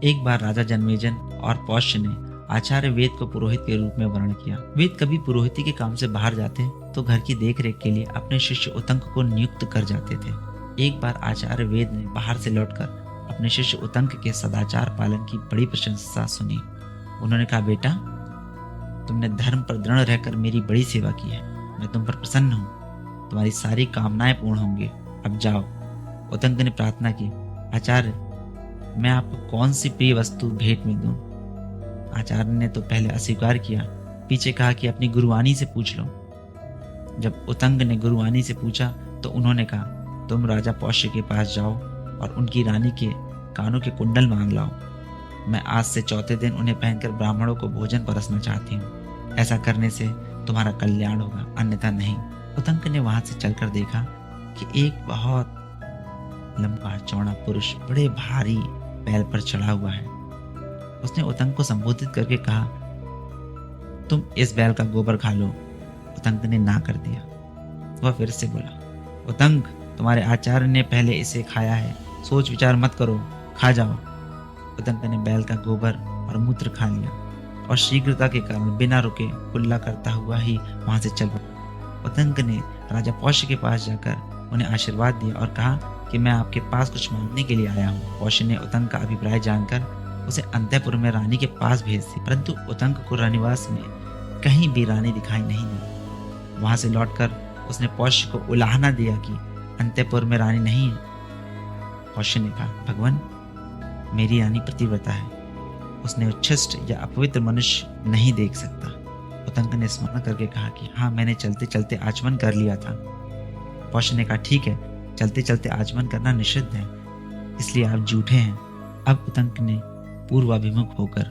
एक बार राजा जन्मेजय और पौष्य ने आचार्य वेद को पुरोहित के रूप में वर्ण किया। वेद कभी पुरोहिती के काम से बाहर जाते तो घर की देखरेख के लिए अपने शिष्य उतंक को नियुक्त कर जाते थे। एक बार आचार्य वेद ने बाहर से लौटकर अपने शिष्य उतंक के सदाचार पालन की बड़ी प्रशंसा सुनी। उन्होंने कहा, बेटा, तुमने धर्म पर दृढ़ रहकर मेरी बड़ी सेवा की है। मैं तुम पर प्रसन्न हूँ। तुम्हारी सारी कामनाएं पूर्ण होंगी। अब जाओ। उतंक ने प्रार्थना की, आचार्य, मैं आपको कौन सी प्रिय वस्तु भेंट में दूं? आचार्य ने तो पहले अस्वीकार किया, पीछे कहा कि अपनी गुरुवाणी से पूछ लो। जब उतंग ने गुरुवाणी से पूछा तो उन्होंने कहा, तुम राजा पौष्य के पास जाओ और उनकी रानी के कानों के कुंडल मांग लाओ। मैं आज से चौथे दिन उन्हें पहनकर ब्राह्मणों को भोजन परसना चाहती हूँ। ऐसा करने से तुम्हारा कल्याण होगा, अन्यथा नहीं। उतंक ने वहां से चलकर देखा कि एक बहुत लंबा चौड़ा पुरुष बड़े भारी बैल पर चढ़ा हुआ है। उसने उतंक को संबोधित करके कहा, तुम इस बैल का गोबर खा लो। उतंक ने ना कर दिया। वह फिर से बोला, उतंक, तुम्हारे आचार्य ने पहले इसे खाया है, सोच विचार मत करो, खा जाओ। उतंक ने बैल का गोबर और मूत्र खा लिया और शीघ्रता के कारण बिना रुके कुल्ला करता हुआ ही वहां से चल पड़ा। उतंक ने राजा पौष्य के पास जाकर उन्हें आशीर्वाद दिया और कहा कि मैं आपके पास कुछ मांगने के लिए आया हूँ। पौष्य ने उतंक का अभिप्राय जानकर उसे अंतःपुर में रानी के पास भेज दी, परंतु उतंक को रानीवास में कहीं भी रानी दिखाई नहीं दी। वहां से लौटकर उसने पौष्य को उलाहना दिया कि अंतःपुर में रानी नहीं है। पौष्य ने कहा, भगवान, मेरी रानी पतिव्रता है, उसने उच्छिष्ट या अपवित्र मनुष्य नहीं देख सकता। उतंक ने स्मरण करके कहा कि हाँ, मैंने चलते चलते आचमन कर लिया था। पौष्य ने कहा, ठीक है, चलते चलते आचमन करना निषिद्ध है, इसलिए आप झूठे हैं। अब उतंक ने पूर्वाभिमुख होकर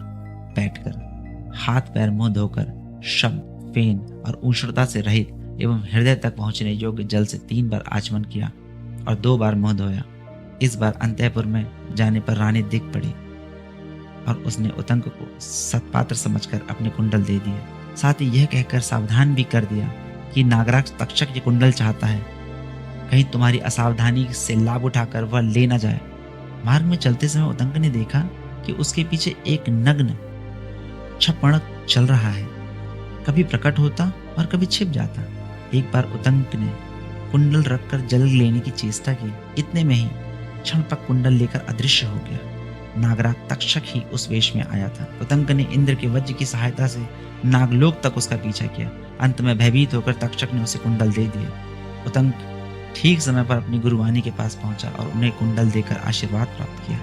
बैठकर हाथ पैर मुंह धोकर शब्द, फेन और उष्णता से रहित एवं हृदय तक पहुंचने योग्य जल से 3 बार आचमन किया और 2 बार मुंह धोया। इस बार अंतःपुर में जाने पर रानी दिख पड़ी और उसने उतंक को सत्पात्र समझकर अपने कुंडल दे दिए। साथ ही यह कहकर सावधान भी कर दिया कि नागराज तक्षक ये कुंडल चाहता है, कहीं तुम्हारी असावधानी से लाभ उठाकर वह ले न जाए। मार्ग में चलते समय उतंक ने देखा कि उसके पीछे एक नग्न छपणक चल रहा है, कभी प्रकट होता और कभी छिप जाता। एक बार उतंक ने कुंडल रखकर जल लेने की चेष्टा की, इतने में ही क्षणपक कुंडल लेकर अदृश्य हो गया। नागराज तक्षक ही उस वेश में आया था। उतंक ने इंद्र के वज्र की सहायता से नागलोक तक उसका पीछा किया। अंत में भयभीत होकर तक्षक ने उसे कुंडल दे दिए। उतंक ठीक समय पर अपनी गुरुवाणी के पास पहुंचा और उन्हें कुंडल देकर आशीर्वाद प्राप्त किया।